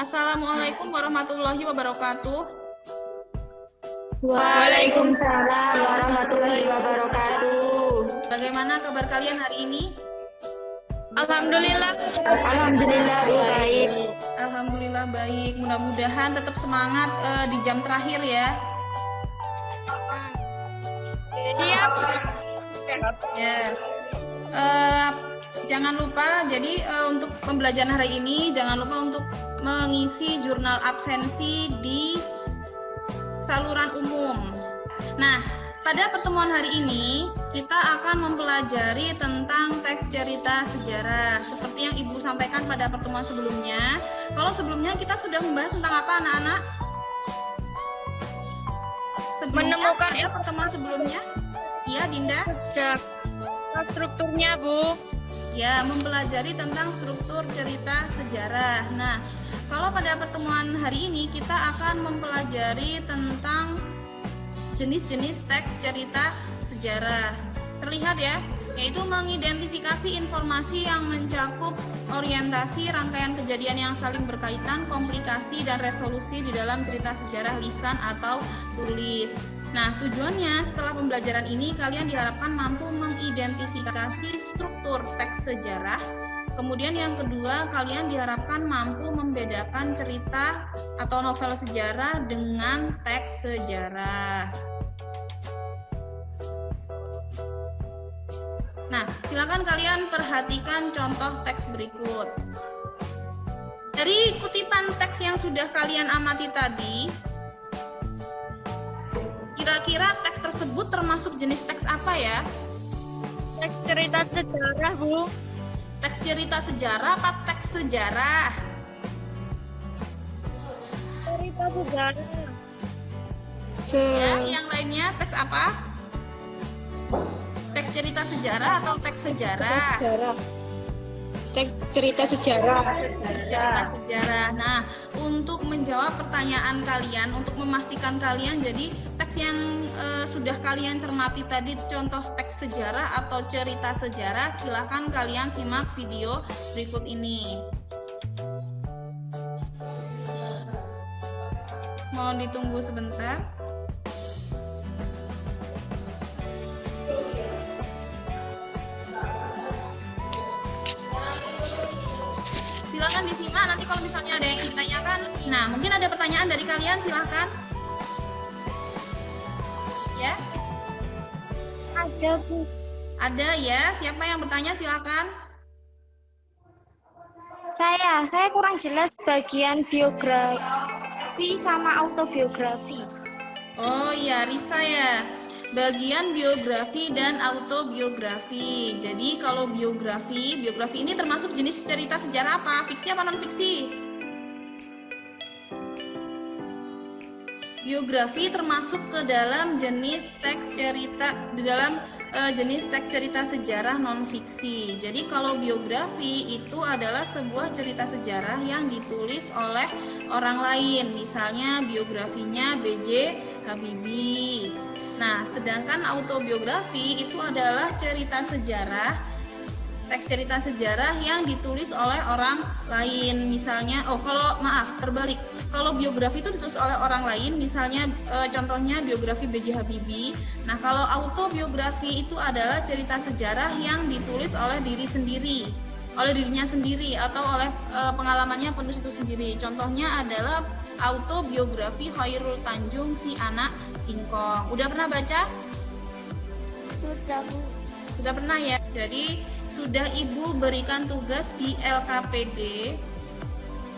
Assalamualaikum warahmatullahi wabarakatuh. Waalaikumsalam warahmatullahi wabarakatuh. Bagaimana kabar kalian hari ini? Alhamdulillah. Alhamdulillah baik. Alhamdulillah baik. Mudah-mudahan tetap semangat di jam terakhir ya. Siap. Ya. Jangan lupa. Jadi untuk pembelajaran hari ini jangan lupa untuk mengisi jurnal absensi di saluran umum. Nah, pada pertemuan hari ini kita akan mempelajari tentang teks cerita sejarah seperti yang Ibu sampaikan pada pertemuan sebelumnya. Kalau sebelumnya kita sudah membahas tentang apa anak-anak? Menemukan pertemuan sebelumnya? Iya, Dinda? Strukturnya, Bu. Ya, mempelajari tentang struktur cerita sejarah. Nah, kalau pada pertemuan hari ini kita akan mempelajari tentang jenis-jenis teks cerita sejarah. Terlihat ya, yaitu mengidentifikasi informasi yang mencakup orientasi rangkaian kejadian yang saling berkaitan, komplikasi dan resolusi di dalam cerita sejarah lisan atau tulis. Nah, tujuannya setelah pembelajaran ini kalian diharapkan mampu mengidentifikasi struktur teks sejarah. Kemudian yang kedua, kalian diharapkan mampu membedakan cerita atau novel sejarah dengan teks sejarah. Nah, silakan kalian perhatikan contoh teks berikut. Dari kutipan teks yang sudah kalian amati tadi, kira-kira teks tersebut termasuk jenis teks apa ya? Teks cerita sejarah, Bu. Teks cerita sejarah apa teks sejarah? Cerita sejarah. Ya, yang lainnya teks apa? Teks cerita sejarah atau teks sejarah? Teks cerita sejarah. Teks cerita sejarah. Nah, untuk menjawab pertanyaan kalian, untuk memastikan kalian, jadi teks yang sudah kalian cermati tadi, contoh teks sejarah atau cerita sejarah, silahkan kalian simak video berikut ini. Mohon ditunggu sebentar. Silakan disimak, nanti kalau misalnya ada yang ditanyakan. Nah, mungkin ada pertanyaan dari kalian, silakan. Ya? Ada, Bu. Ada ya, siapa yang bertanya silakan. Saya kurang jelas bagian biografi sama autobiografi. Oh iya, Risa ya. Bagian biografi dan autobiografi. Jadi kalau biografi ini termasuk jenis cerita sejarah apa? Fiksi apa non fiksi? Biografi termasuk ke dalam jenis teks cerita, di dalam jenis teks cerita sejarah non fiksi. Jadi kalau biografi itu adalah sebuah cerita sejarah yang ditulis oleh orang lain, misalnya biografinya B.J. Habibie. Nah, sedangkan autobiografi itu adalah cerita sejarah, teks cerita sejarah yang ditulis oleh orang lain, misalnya, terbalik. Kalau biografi itu ditulis oleh orang lain, misalnya contohnya biografi B.J. Habibie. Nah, kalau autobiografi itu adalah cerita sejarah yang ditulis oleh dirinya sendiri atau oleh pengalamannya penulis itu sendiri. Contohnya adalah autobiografi Khairul Tanjung si anak singkong. Udah pernah baca? Sudah, Bu. Sudah pernah ya. Jadi sudah Ibu berikan tugas di LKPD.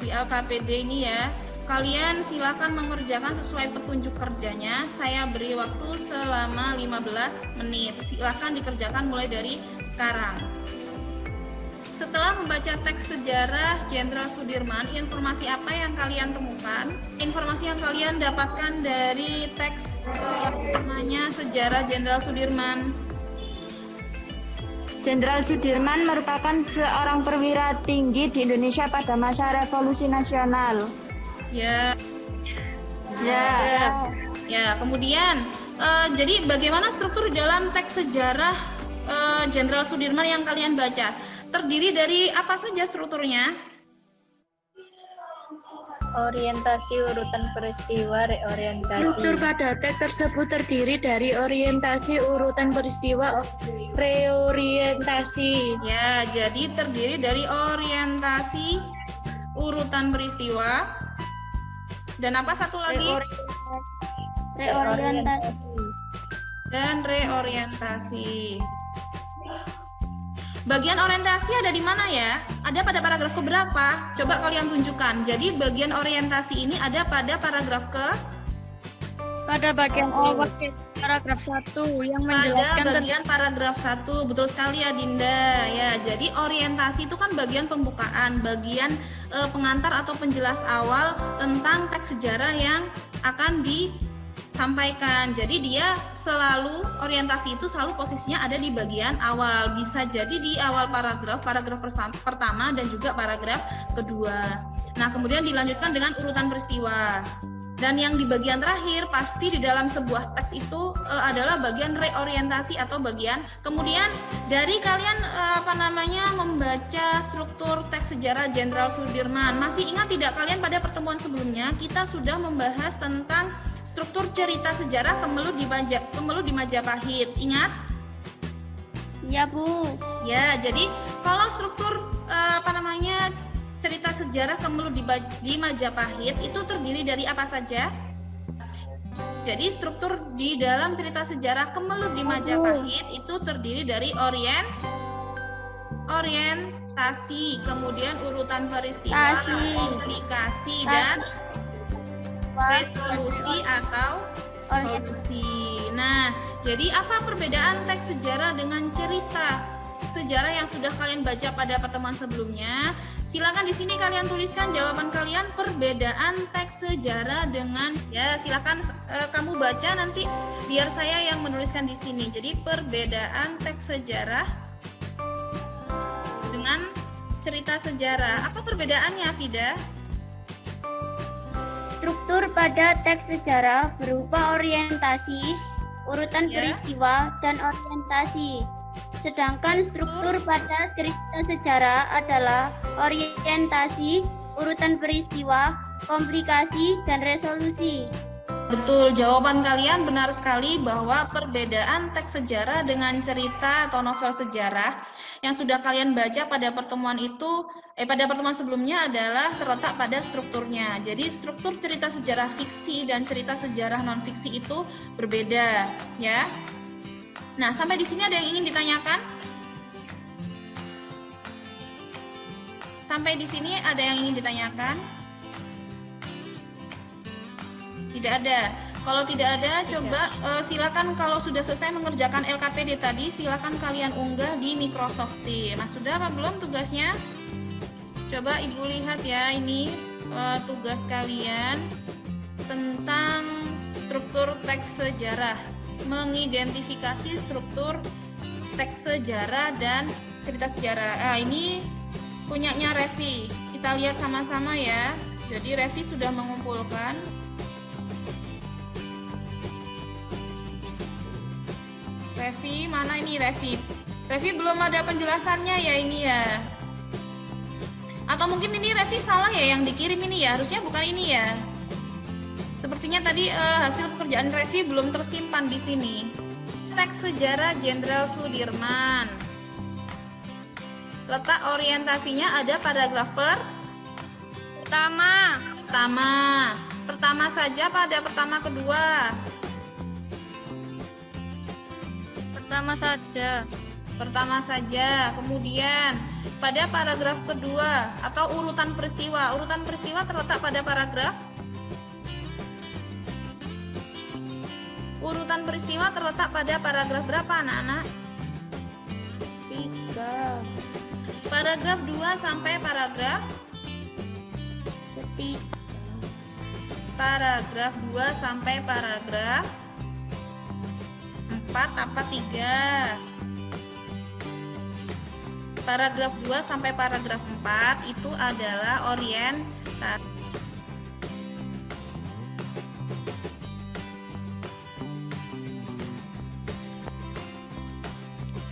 Di LKPD ini ya. Kalian silakan mengerjakan sesuai petunjuk kerjanya. Saya beri waktu selama 15 menit. Silakan dikerjakan mulai dari sekarang. Setelah membaca teks sejarah Jenderal Sudirman, informasi apa yang kalian temukan? Informasi yang kalian dapatkan dari teks namanya Sejarah Jenderal Sudirman. Jenderal Sudirman merupakan seorang perwira tinggi di Indonesia pada masa Revolusi Nasional. Ya. Ya. Kemudian, jadi bagaimana struktur dalam teks sejarah Jenderal Sudirman yang kalian baca? Terdiri dari apa saja strukturnya? Orientasi urutan peristiwa, Struktur reorientasi. pada teks tersebut terdiri dari orientasi, urutan peristiwa, reorientasi. Ya, jadi terdiri dari orientasi, urutan peristiwa, dan apa satu lagi? Reorientasi. Dan reorientasi. Bagian orientasi ada di mana ya? Ada pada paragraf keberapa? Coba kalian tunjukkan. Jadi bagian orientasi ini ada pada paragraf Pada bagian awal paragraf 1 yang pada bagian paragraf 1. Betul sekali ya Dinda. Ya, jadi orientasi itu kan bagian pembukaan, bagian pengantar atau penjelas awal tentang teks sejarah yang akan disampaikan. Jadi dia selalu, orientasi itu selalu posisinya ada di bagian awal. Bisa jadi di awal paragraf pertama dan juga paragraf kedua. Nah, kemudian dilanjutkan dengan urutan peristiwa. Dan yang di bagian terakhir pasti di dalam sebuah teks itu adalah bagian reorientasi atau bagian. Kemudian dari kalian membaca struktur teks sejarah Jenderal Sudirman. Masih ingat tidak kalian pada pertemuan sebelumnya kita sudah membahas tentang struktur cerita sejarah Kemelut di Majapahit. Ingat? Iya, Bu. Ya, jadi kalau struktur cerita sejarah Kemelut di Majapahit itu terdiri dari apa saja? Jadi struktur di dalam cerita sejarah Kemelut di Majapahit itu terdiri dari orientasi, kemudian urutan peristiwa, komplikasi, dan resolusi atau solusi. Nah, jadi apa perbedaan teks sejarah dengan cerita sejarah yang sudah kalian baca pada pertemuan sebelumnya? Silakan di sini kalian tuliskan jawaban kalian perbedaan teks sejarah dengan, ya silakan kamu baca nanti biar saya yang menuliskan di sini. Jadi perbedaan teks sejarah dengan cerita sejarah. Apa perbedaannya, Fida? Struktur pada teks sejarah berupa orientasi, urutan peristiwa, dan orientasi. Sedangkan struktur pada cerita sejarah adalah orientasi, urutan peristiwa, komplikasi, dan resolusi. Betul, jawaban kalian benar sekali bahwa perbedaan teks sejarah dengan cerita atau novel sejarah yang sudah kalian baca pada pertemuan sebelumnya adalah terletak pada strukturnya. Jadi struktur cerita sejarah fiksi dan cerita sejarah non fiksi itu berbeda, ya. Nah, sampai di sini ada yang ingin ditanyakan? Sampai di sini ada yang ingin ditanyakan? Tidak ada. Kalau tidak ada, coba silakan kalau sudah selesai mengerjakan LKPD tadi, silakan kalian unggah di Microsoft Teams. Nah, sudah apa belum tugasnya? Coba Ibu lihat ya, ini tugas kalian tentang struktur teks sejarah. Mengidentifikasi struktur teks sejarah dan cerita sejarah. Ini punyanya Revi. Kita lihat sama-sama ya. Jadi Revi sudah mengumpulkan. Revi, mana ini Revi? Revi belum ada penjelasannya ya ini ya. Atau mungkin ini Revi salah ya yang dikirim ini ya. Harusnya bukan ini ya. Sepertinya tadi hasil pekerjaan Revi belum tersimpan di sini. Teks sejarah Jenderal Sudirman. Letak orientasinya ada paragraf pertama. Pertama saja pada pertama kedua. Pertama saja. Kemudian pada paragraf kedua atau urutan peristiwa. Urutan peristiwa terletak pada paragraf. Urutan peristiwa terletak pada paragraf berapa anak-anak? 3. Paragraf 2 sampai paragraf 3. Paragraf 2 sampai paragraf 4 apa 3? Paragraf 2 sampai paragraf 4 itu adalah orientasi.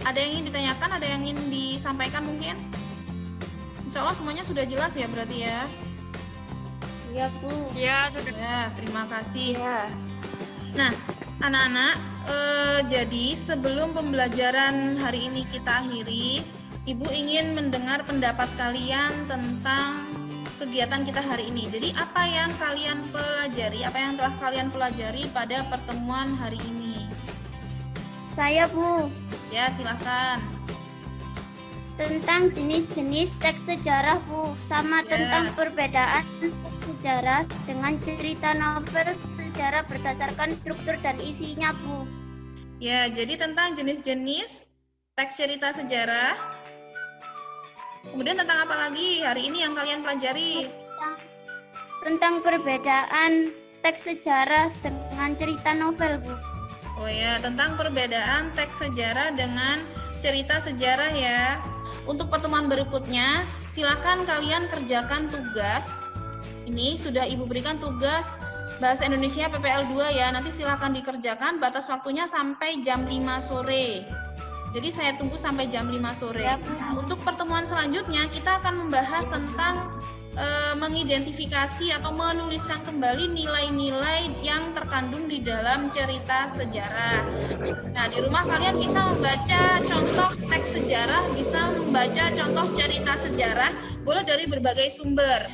Ada yang ingin ditanyakan, ada yang ingin disampaikan mungkin? Insya Allah semuanya sudah jelas ya berarti ya. Ya, Bu. Ya, sudah. Ya, terima kasih. Ya. Nah, anak-anak, jadi sebelum pembelajaran hari ini kita akhiri, Ibu ingin mendengar pendapat kalian tentang kegiatan kita hari ini. Jadi apa yang kalian pelajari, apa yang telah kalian pelajari pada pertemuan hari ini? Saya, Bu. Ya, silahkan. Tentang jenis-jenis teks sejarah, Bu. Sama Ya. tentang perbedaan teks sejarah dengan cerita novel sejarah berdasarkan struktur dan isinya, Bu. Ya, jadi tentang jenis-jenis teks cerita sejarah. Kemudian tentang apa lagi hari ini yang kalian pelajari? Tentang perbedaan teks sejarah dengan cerita novel, Bu. Oh ya, tentang perbedaan teks sejarah dengan cerita sejarah ya. Untuk pertemuan berikutnya, silakan kalian kerjakan tugas. Ini sudah Ibu berikan tugas Bahasa Indonesia PPL 2 ya. Nanti silakan dikerjakan, batas waktunya sampai jam 5 sore. Jadi saya tunggu sampai jam 5 sore. Ya, Bu. Nah, untuk pertemuan selanjutnya kita akan membahas tentang mengidentifikasi atau menuliskan kembali nilai-nilai yang terkandung di dalam cerita sejarah. Nah, di rumah kalian bisa membaca contoh teks sejarah, bisa membaca contoh cerita sejarah, boleh dari berbagai sumber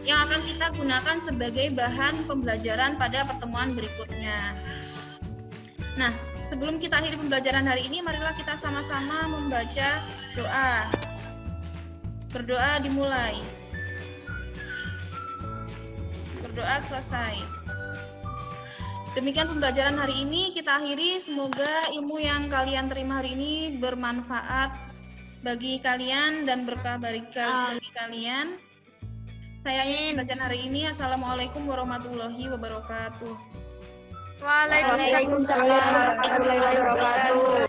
yang akan kita gunakan sebagai bahan pembelajaran pada pertemuan berikutnya. Nah, sebelum kita akhiri pembelajaran hari ini, marilah kita sama-sama membaca doa. Berdoa dimulai. Berdoa selesai. Demikian pembelajaran hari ini kita akhiri. Semoga ilmu yang kalian terima hari ini bermanfaat bagi kalian dan berkah bagi kalian. Saya akhiri pembelajaran hari ini. Assalamualaikum warahmatullahi wabarakatuh. Waalaikumsalam. Waalaikumsalam warahmatullahi wabarakatuh.